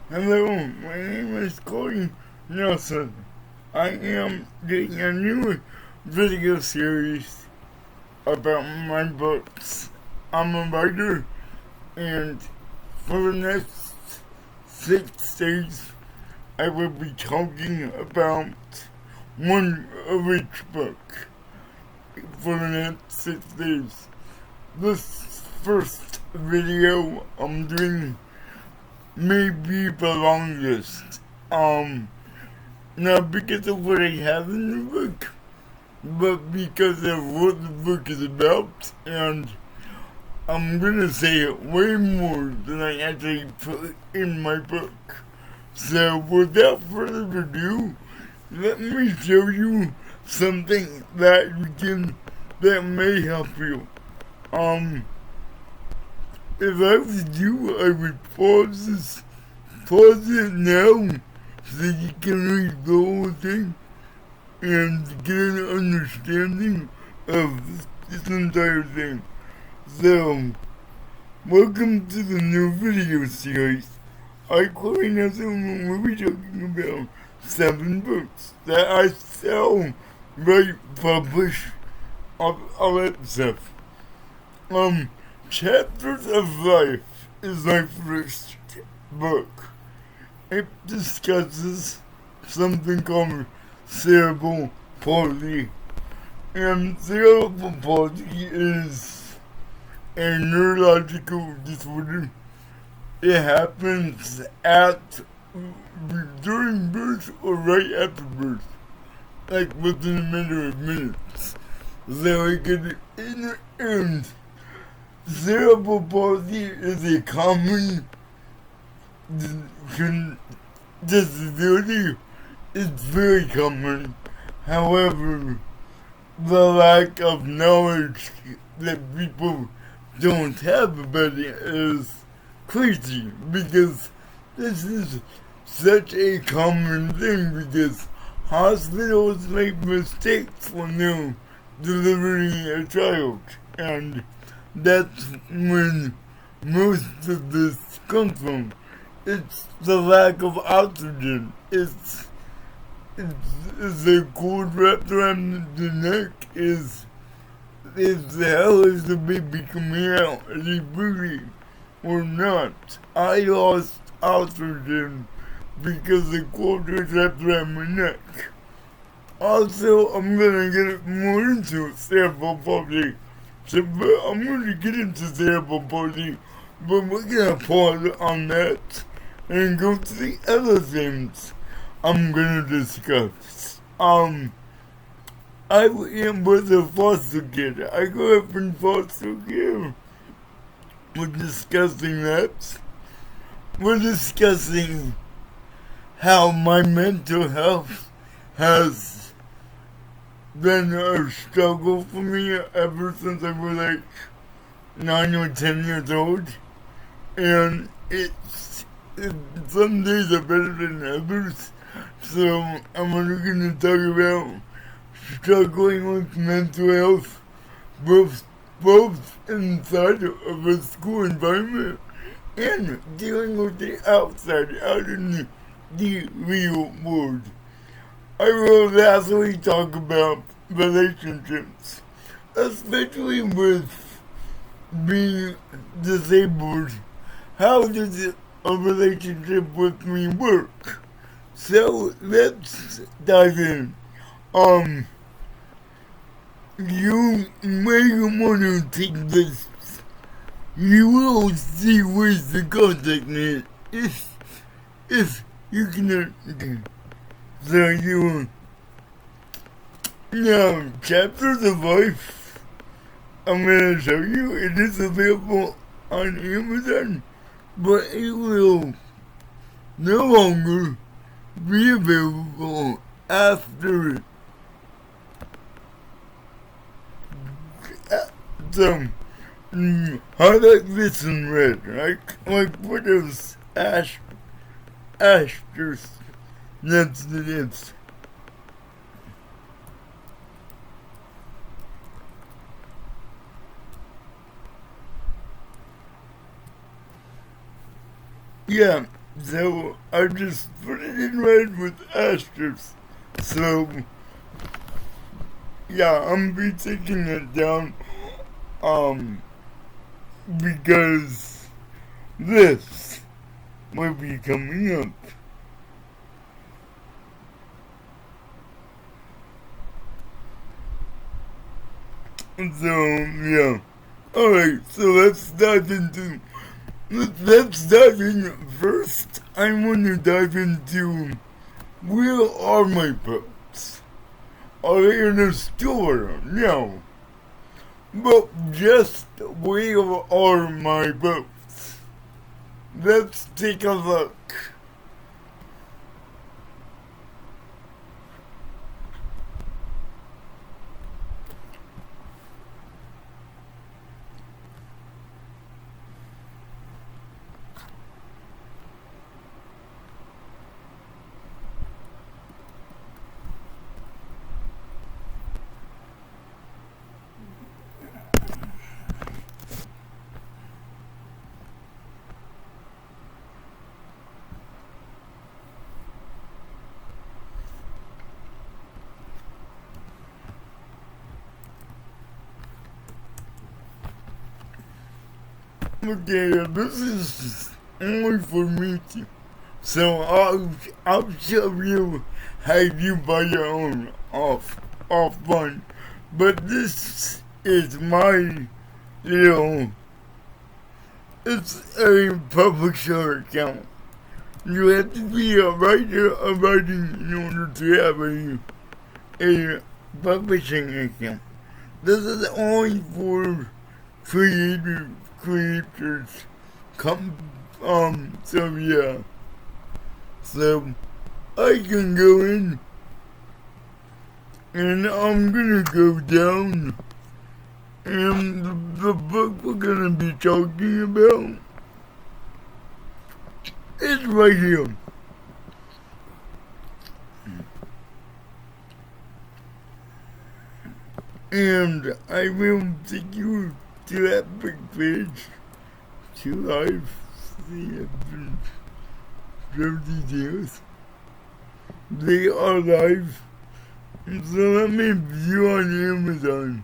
Hello, my name is Cody Nelson. I am doing a new video series about my books. I'm a writer, and for the next 6 days, I will be talking about one of each book for the next 6 days. This first video I'm doing may be the longest. Not because of what I have in the book, but because of what the book is about, and I'm gonna say way more than I actually put in my book. So without further ado, let me show you something that may help you. If I was you, I would pause it now so you can read the whole thing and get an understanding of this entire thing. So, welcome to the new video series. I Chloe Nelson will be talking about 7 books that I sell, write, publish, all that stuff. Chapters of Life is my first book. It discusses something called cerebral palsy. And cerebral palsy is a neurological disorder. It happens during birth or right after birth, like within a matter of minutes. So it could end. Cerebral palsy is a common disability. It's very common. However, the lack of knowledge that people don't have about it is crazy, because this is such a common thing, because hospitals make mistakes when they're delivering a child, and that's when most of this comes from. It's the lack of oxygen. It's the cord wrapped around the neck is the hell is the baby coming out? Is he breathing or not? I lost oxygen because the cord was wrapped around my neck. Also, I'm gonna get more into cerebral palsy. I'm gonna get into cerebral palsy, but we're gonna pause on that and go to the other things I'm gonna discuss. I was a foster kid. I grew up in foster care. We're discussing that. We're discussing how my mental health has been a struggle for me ever since I was like 9 or 10 years old. And some days are better than others. So I'm only going to talk about struggling with mental health, both inside of a school environment and dealing with the outside, out in the real world. I will lastly talk about relationships, especially with being disabled. How does a relationship with me work? So let's dive in. You may want to take this. You will see ways to contact me if you can. So you now chapters of life. I'm gonna show you. It is available on Amazon, but it will no longer be available after some highlight this in red, right? Like what those asters next to this. Yeah, So I just put it in red with asterisks. So yeah, I'm be taking it down. Um, because this will be coming up. So yeah. Alright, so let's dive into first. I wanna dive into where are my books? Are they in a store? No. But just where are my books? Let's take a look. Okay, this is only for me to. So I'll show you how you buy your own off fun. But this is my little, it's a publisher account. You have to be a writing in order to have a publishing account. This is only for creators. So yeah. So I can go in and I'm gonna go down, and the book we're gonna be talking about is right here. And I will take you to that big page to live see the details. They are live. So let me view on Amazon.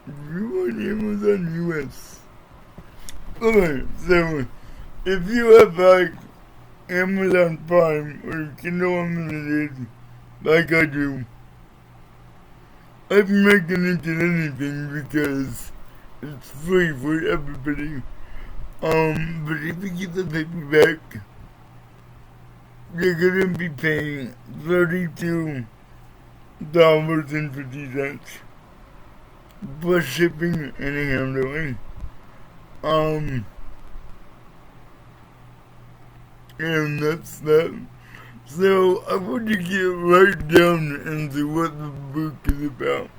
View on Amazon US. Okay, so if you have like Amazon Prime or Kindle Unlimited, like I do, I'm not gonna get anything because it's free for everybody. But if you get the paperback, you're gonna be paying $32.50 plus shipping and handling. And that's that. So I want to get right down into what the book is about.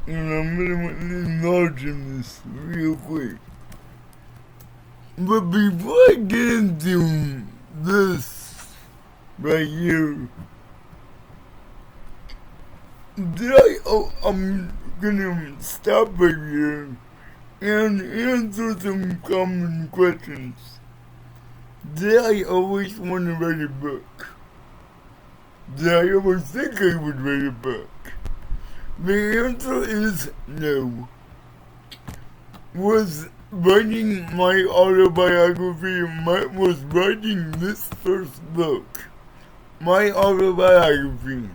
And I'm gonna enlarge in this real quick. But before I get into this right here, I'm gonna stop right here and answer some common questions. Did I always want to write a book? Did I always think I would write a book? The answer is no. Was writing my autobiography, was writing this first book, my autobiography,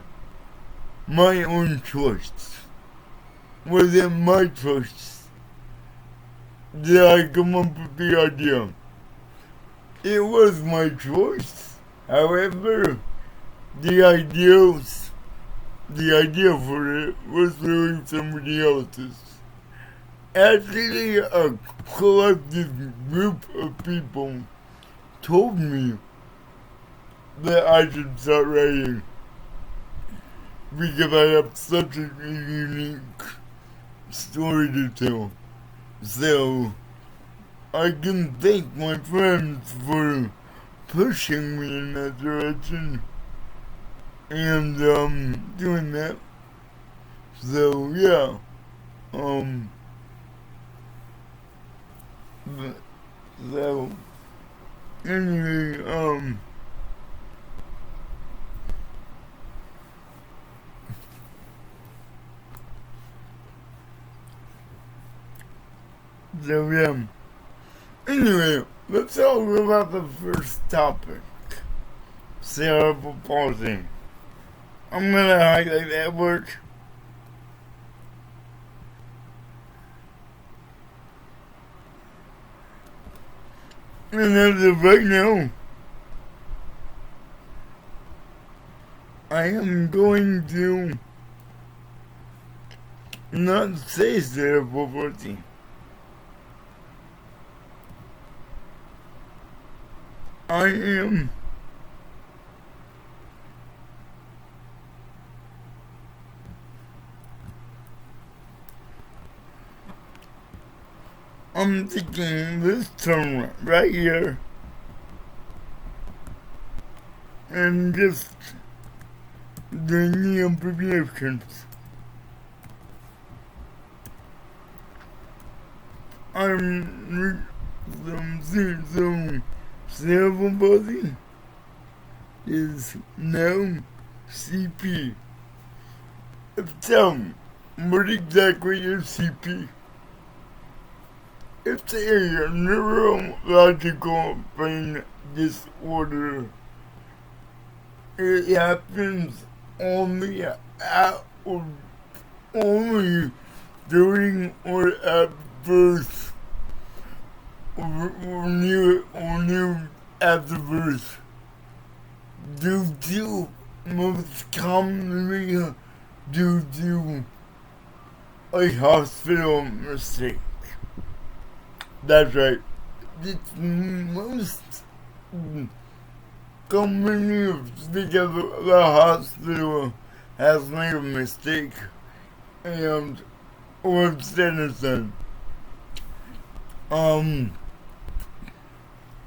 my own choice? Was it my choice? Did I come up with the idea? It was my choice. However, the idea for it was really somebody else's. Actually, a collective group of people told me that I should start writing because I have such a unique story to tell. So, I can thank my friends for pushing me in that direction and doing that. So yeah, But, so, anyway, so yeah. Anyway, let's talk about the first topic. Cerebral palsy. I'm gonna highlight that word. And as of right now, I am going to not say cerebral palsy. I am I'm taking this term right here and just doing the abbreviations. I'm so cerebral palsy is now CP. Tell me, what exactly is CP? It's a neurological brain disorder. It happens only only during or at birth, or near after birth, due to most commonly due to a hospital mistake. That's right. It's most commonly because the hospital has made a mistake and or citizen.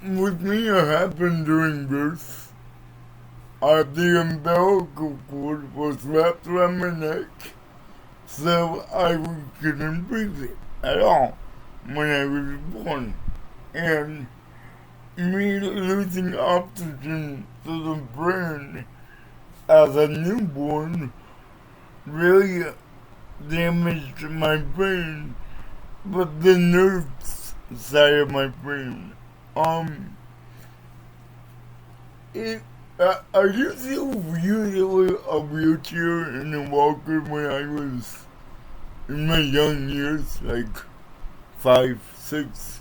With me it happened during birth. The umbilical cord was wrapped around my neck, so I couldn't breathe it at all when I was born. And me losing oxygen to the brain as a newborn really damaged my brain, but the nerves side of my brain. I used to use a wheelchair and a walker when I was in my young years, like 5, 6,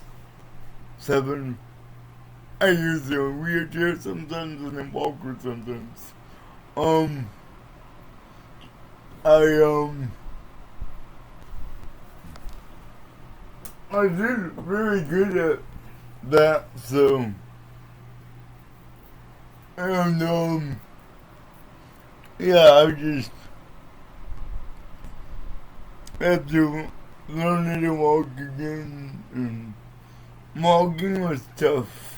7. I use a wheelchair sometimes and a walker sometimes. I did really good at that, so, and, yeah, I just had to learn how to walk again, and walking was tough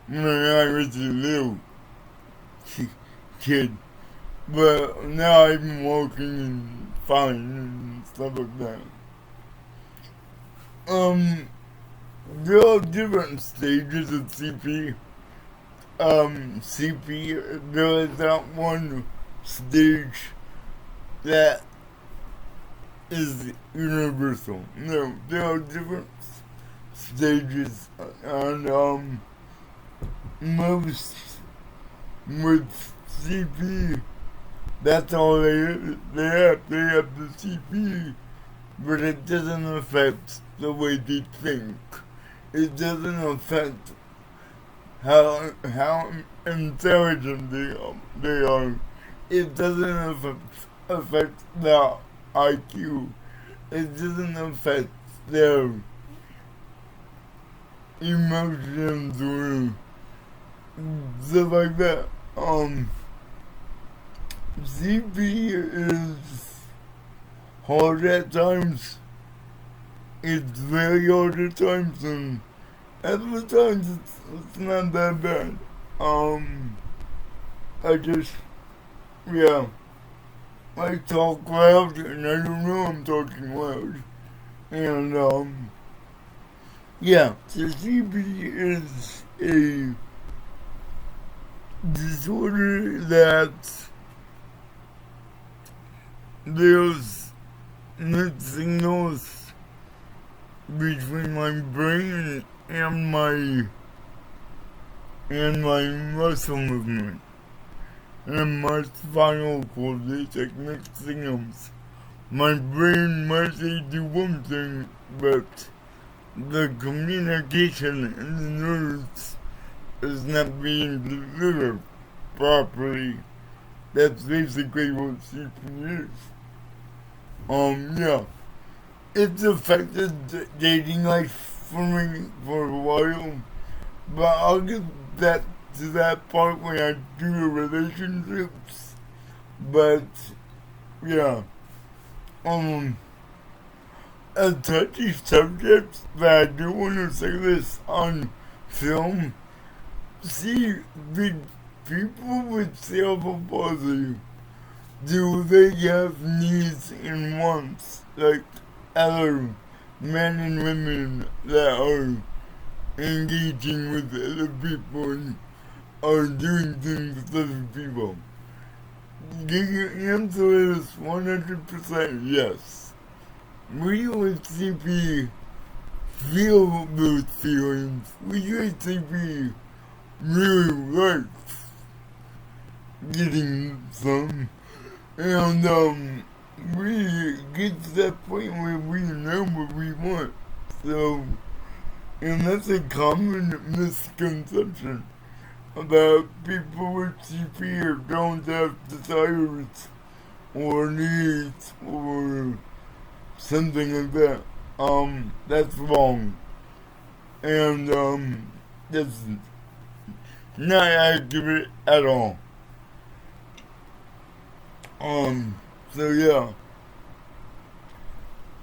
when I was a little kid, but now I've been walking and fine and stuff like that. There are different stages of CP. There is that one stage that is universal. No, there are different stages, and most with CP, that's all they have. They have the CP, but it doesn't affect the way they think. It doesn't affect how intelligent they are. It doesn't affect their IQ. It doesn't affect their emotions or stuff like that. CP is hard at times. It's very hard at times, and other times it's not that bad. I just, yeah, I talk loud, and I don't know I'm talking loud, and Yeah, so CP is a disorder that there's mixed signals between my brain and my muscle movement and my spinal cord. They take mixed signals. My brain might say do one thing, but the communication in the nerves is not being delivered properly. That's basically what CP is. Yeah. It's affected dating life for me for a while, but I'll get that to that part when I do the relationships. But yeah, um, a touchy subject, but I do want to say this on film. See, the people with cerebral palsy, do they have needs and wants like other men and women that are engaging with other people and are doing things with other people? The answer is 100% yes. We with CP feel those feelings. We with CP really like getting some. And we get to that point where we know what we want. So, and that's a common misconception about people with CP or don't have desires or needs or something like that. That's wrong. And that's not accurate at all. So yeah.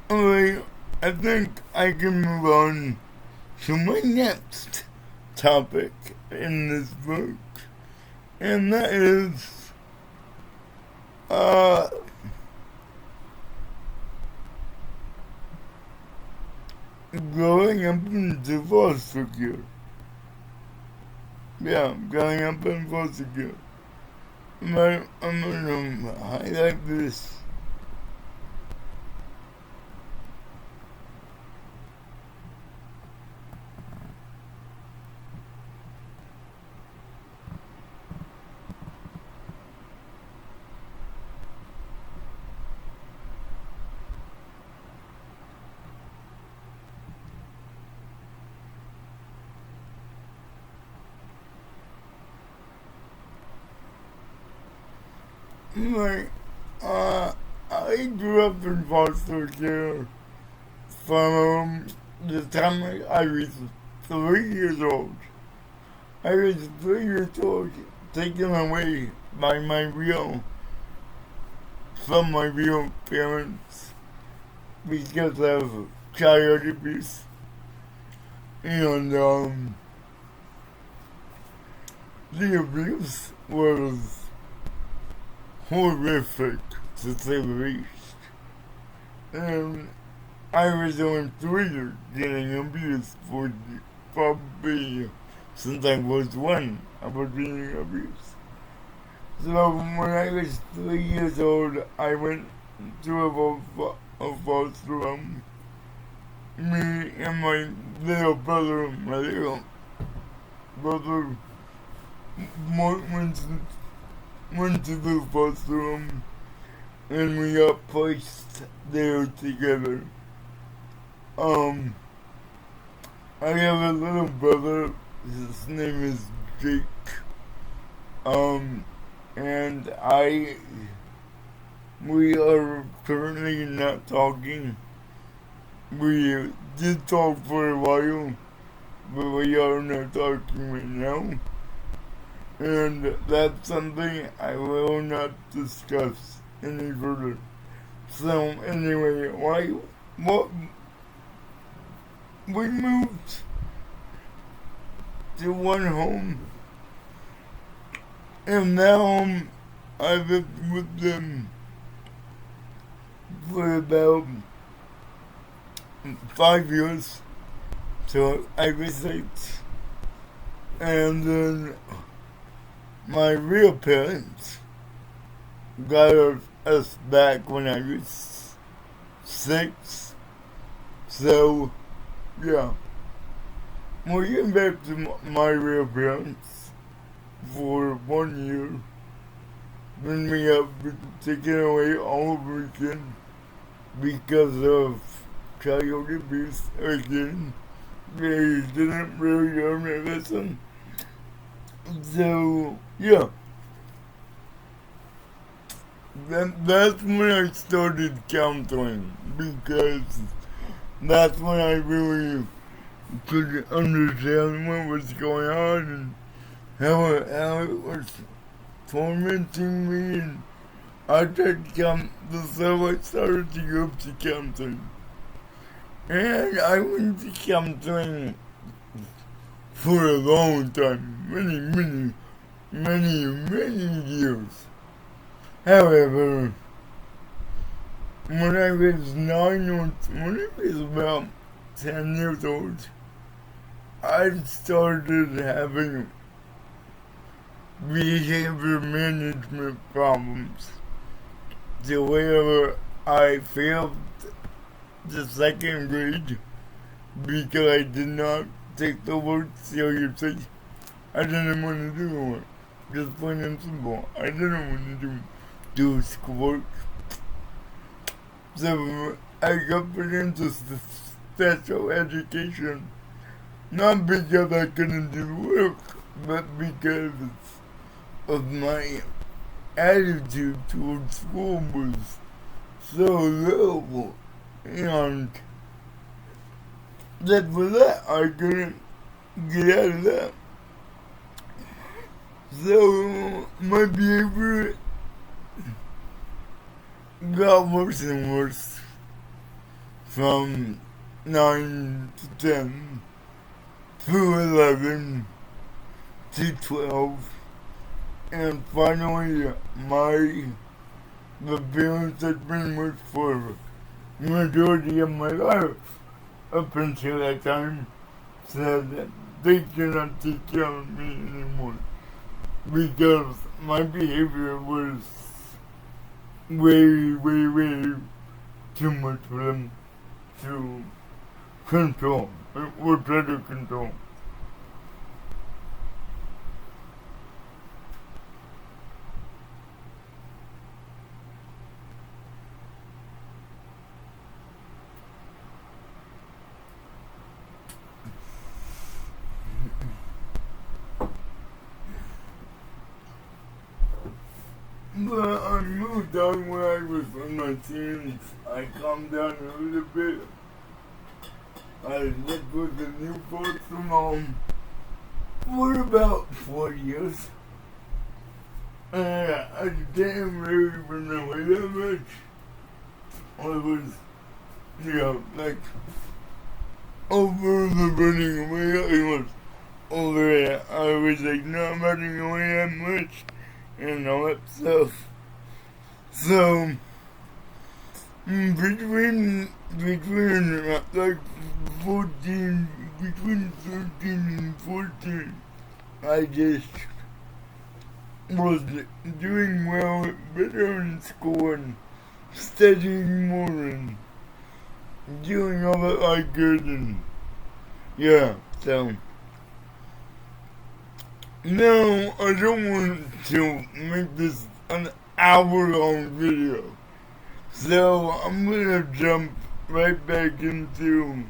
Alright, I think I can move on to my next topic in this book. And that is, growing up into foster care. Yeah, growing up in foster care. I'm gonna highlight this. Like, I grew up in foster care from the time I was 3 years old. I was 3 years old, taken away by from my real parents because of child abuse. And the abuse was horrific, to say the least. And I was on 3 years getting abused for probably since I was 1. I was being abused. So when I was 3 years old, I went to a foster home. Me and my little brother, went to the foster home, and we got placed there together. I have a little brother. His name is Jake. And we are currently not talking. We did talk for a while, but we are not talking right now. And that's something I will not discuss any further. So anyway, what we moved to one home, and now I've lived with them for about 5 years. So I was 6, and then my real parents got us back when I was 6. So, yeah. We're getting back to my real parents for 1 year. Then we have been taken away all over again because of child abuse again. They didn't really learn a lesson. So, yeah. That's when I started counseling, because that's when I really could understand what was going on and how it was tormenting me, and I tried so I started to go to counseling. And I went to counseling for a long time, many years. However, when I was about 10 years old, I started having behavior management problems. So whenever I failed the 2nd grade because I did not take the work seriously, I didn't want to do it. Just plain and simple. I didn't want to do schoolwork. So I got put into special education. Not because I couldn't do work, but because of my attitude towards school was so low. And that for that, I couldn't get out of that. So my behavior got worse and worse from 9 to 10 to 11 to 12, and finally the parents I've been with for the majority of my life up until that time said that they cannot take care of me anymore because my behavior was way too much for them to control or try to control. But I moved on when I was in my teens. I calmed down a little bit. I lived with a new foster mom for about 4 years. And I didn't really run away that much. I was, like, over the running away. I was over it. I was like not running away that much and all that stuff. So between like 14, between 13 and 14, I just was doing well, better in school and studying more and doing all that I could, and yeah, so now I don't want to make this an hour-long video, so I'm gonna jump right back into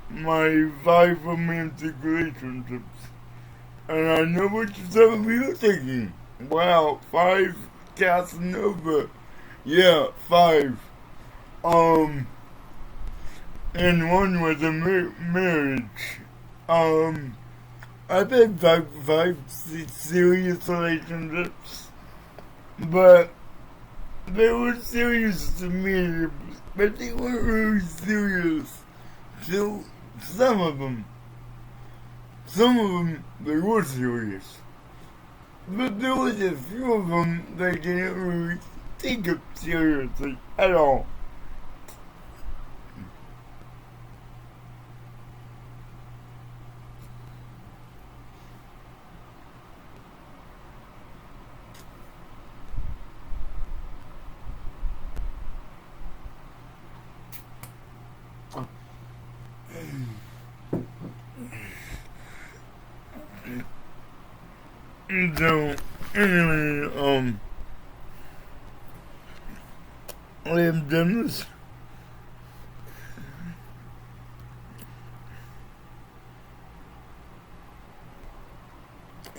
my 5 romantic relationships. And I know what some of you are thinking. Wow, 5 Casanova. Yeah, 5. And one was a marriage. I've had five serious relationships, but they were serious to me, but they weren't really serious to some of them. Some of them, they were serious, but there was a few of them they didn't really take it seriously at all. So, anyway, I have done this.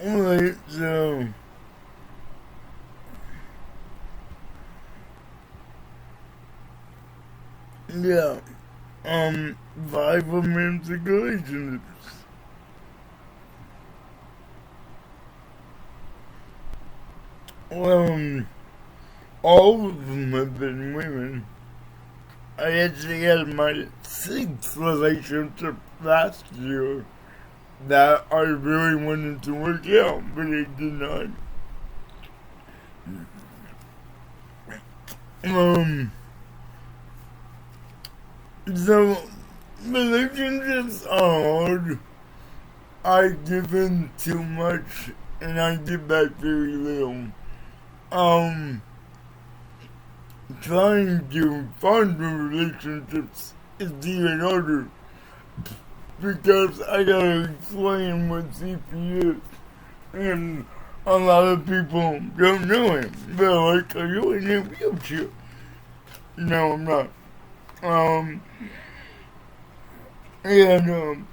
Alright, so, yeah, 5 romantic relationships. Well, all of them have been women. I actually had my 6th relationship last year that I really wanted to work out, but it did not. So relationships are hard. I give in too much and I give back very little. Um, Trying to find new relationships is even harder because I gotta explain what CP is, and a lot of people don't know him. They're like, "Are you in a wheelchair?" No, I'm not. Um, and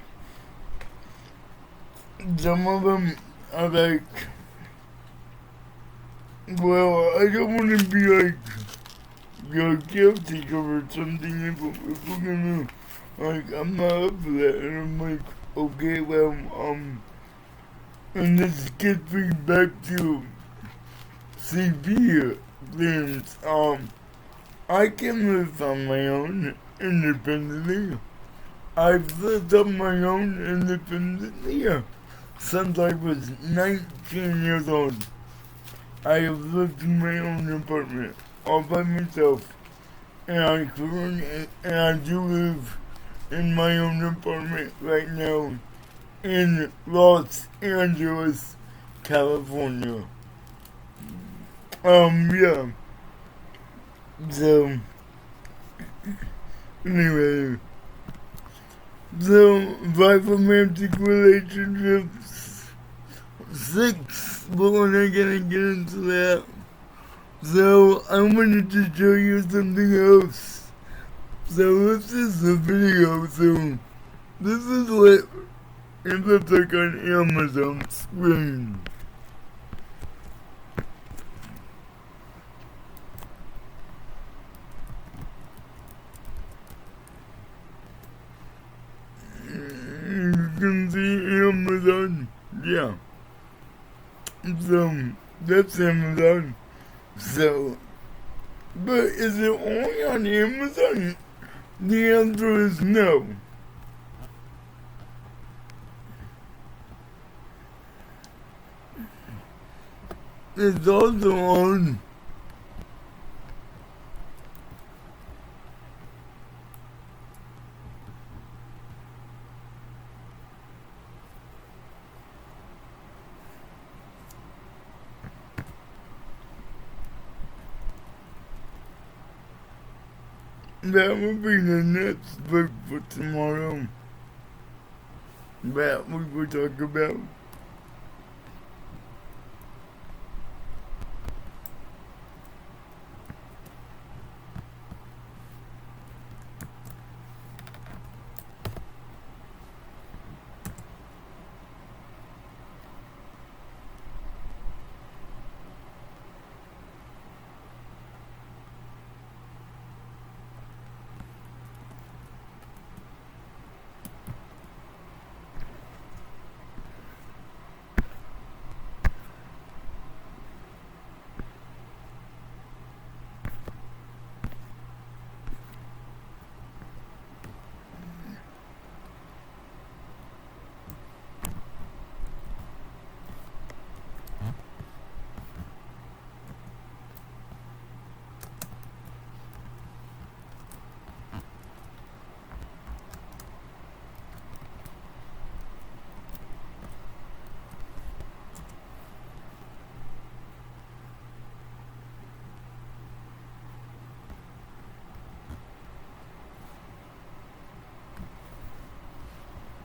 some of them are like, "Well, I don't want to be like your caretaker or something if we're gonna, like, I'm not up for that." And I'm like, "Okay, well, and this gets me back to CP things. I can live on my own independently. I've lived on my own independently since I was 19 years old. I have lived in my own apartment all by myself, and I do live in my own apartment right now in Los Angeles, California. Yeah. So, anyway, so 5 romantic relationships, 6, but we're not gonna get into that. So, I wanted to show you something else. So, this is the video, so, this is what it looks like on Amazon screen. You can see Amazon, yeah. So, that's Amazon. So, but is it only on Amazon? The answer is no. It's also on that will be the next book for tomorrow that we will talk about.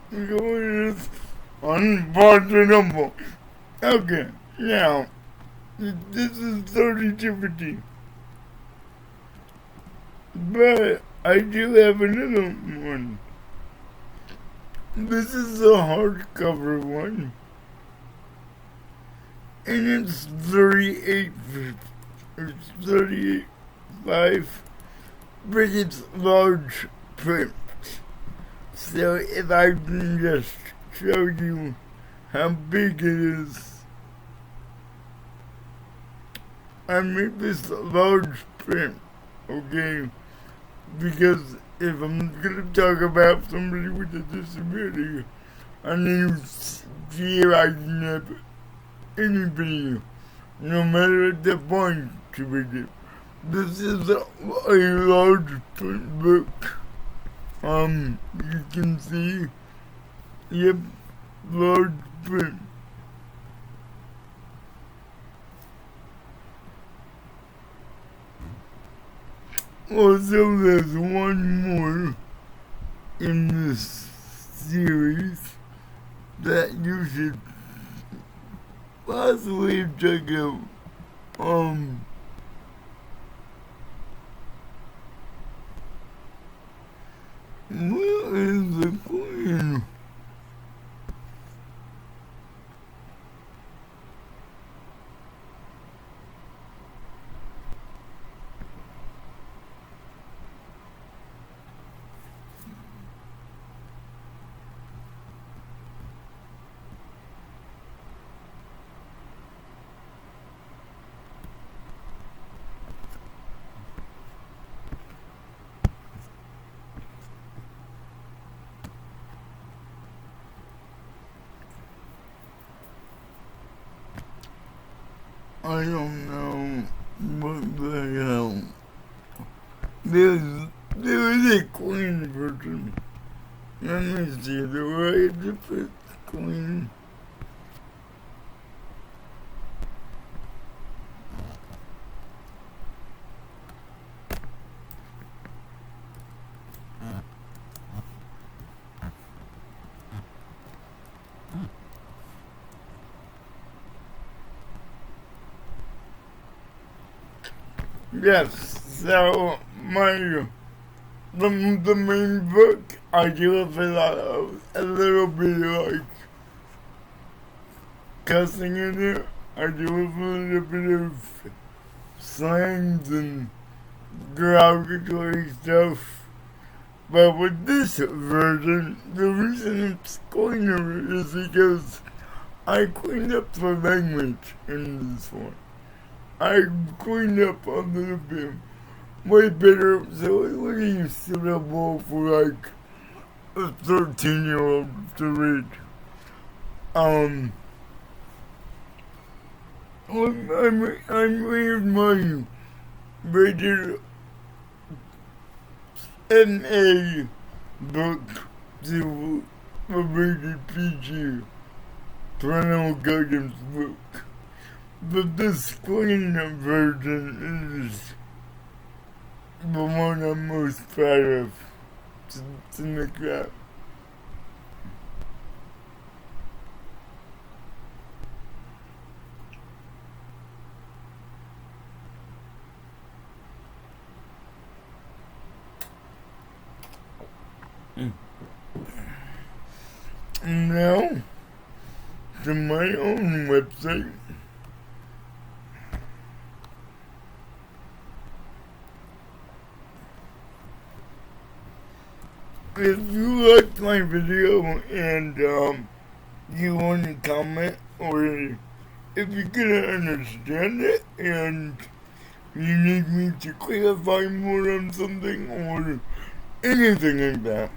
It's unfortunate. Okay, now, this is 3250. But I do have another one. This is a hardcover one. And it's 38.5, but it's large print. So if I can just show you how big it is, I made this large print, okay? Because if I'm gonna talk about somebody with a disability, I need to see if I can have any video, no matter the point to it. This is a large print book. You can see, yep, large print. Also, there's one more in this series that you should possibly check out. Where is the queen? I don't know what the hell. There is a queen version. Let me see the way to put queen. Yes, so the main book, I do have a little bit of like cussing in it. I do have a little bit of slangs and derogatory stuff. But with this version, the reason it's cleaner is because I cleaned up the language in this one. I cleaned up a little bit way better, so it would be suitable for like a 13-year-old to read. I'm reading my rated MA book to a rated PG parental guidance book. But the screen version is the one I'm most proud of to make that. Now, to my own website. If you liked my video and you want to comment, or if you couldn't understand it and you need me to clarify more on something or anything like that,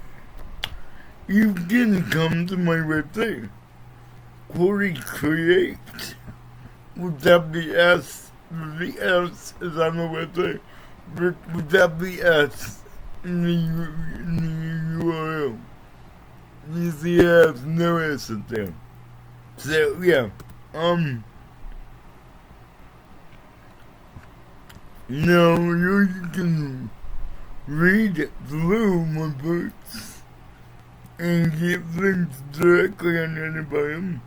you can come to my website, Corey Create, without the S. The S is on the website, but without the S in the URL. You see, it has no S in there. So, yeah, now you can read through my books and get links directly on anybody.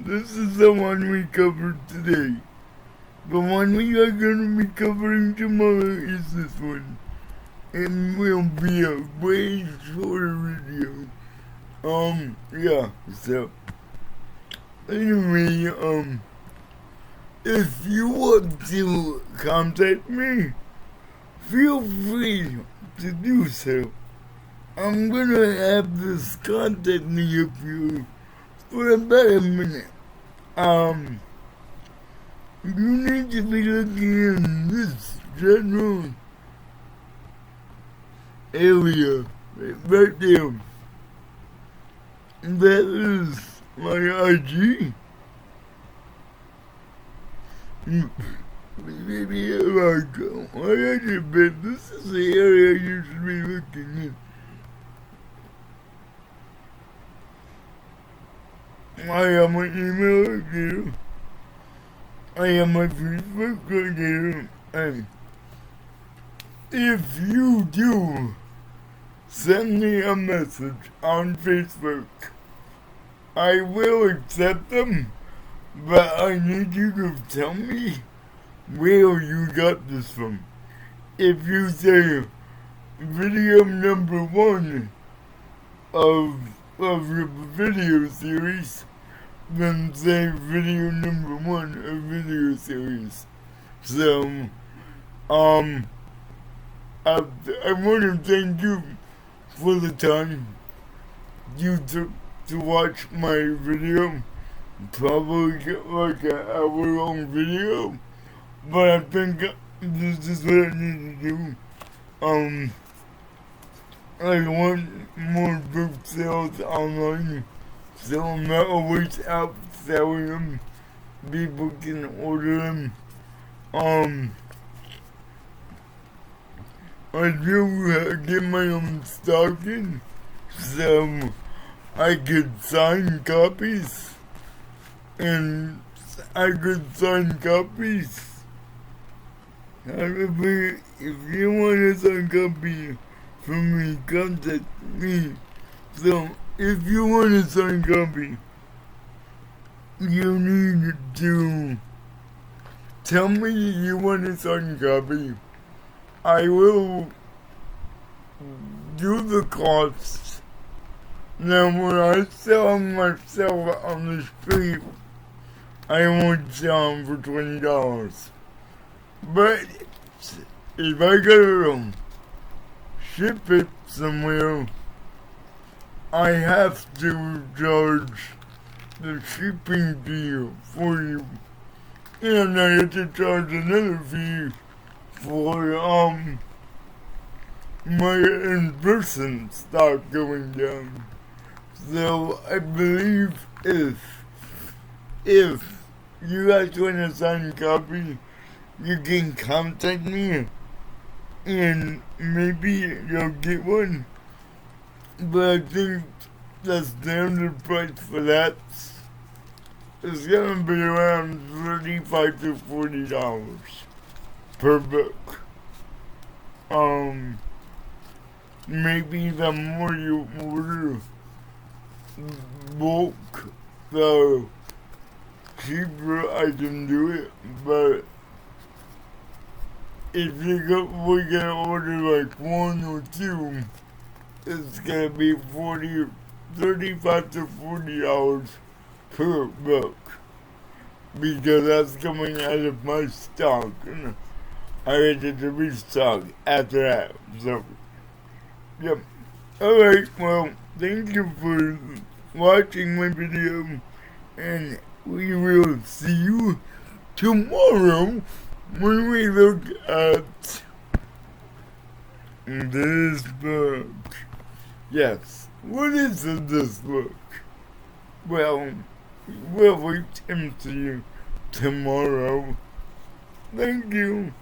This is the one we covered today. The one we are going to be covering tomorrow is this one. It will be a way shorter video. Yeah, so anyway, if you want to contact me, feel free to do so. I'm gonna have this contact me up here for about a minute. You need to be looking in this general area right there. That is my IG. Maybe I did, but this is the area you should be looking in. I have my email right there. I have my Facebook right there. And if you do send me a message on Facebook, I will accept them, but I need you to tell me where you got this from. If you say video number 1 of your video series, then say video number 1 of video series. So, I want to thank you for the time you took to watch my video. Probably get like an hour-long video, but I think this is what I need to do. I want more book sales online, so I'm not always out selling them. People can order them. I do get my own stocking, so I could sign copies, and I could sign copies. However, if you want to sign copy from me, contact me. So, if you want to sign copy, you need to tell me you want to sign copy. I will do the costs. Now, when I sell myself on the street, I won't sell them for $20. But if I gotta ship it somewhere, I have to charge the shipping fee for you, and I have to charge another fee for my in-person stock going down. So I believe if you guys want to sign a copy, you can contact me and maybe you'll get one. But I think the standard price for that is gonna be around $35 to $40 per book. Maybe the more you order bulk, the cheaper I can do it. But if we're gonna order like 1 or 2, it's gonna be $35 to $40 per book, because that's coming out of my stock, and I had to restock after that. So, yep. Alright, well, thank you for watching my video, and we will see you tomorrow when we look at this book. Yes, what is this book? Well, we'll wait and see you tomorrow. Thank you.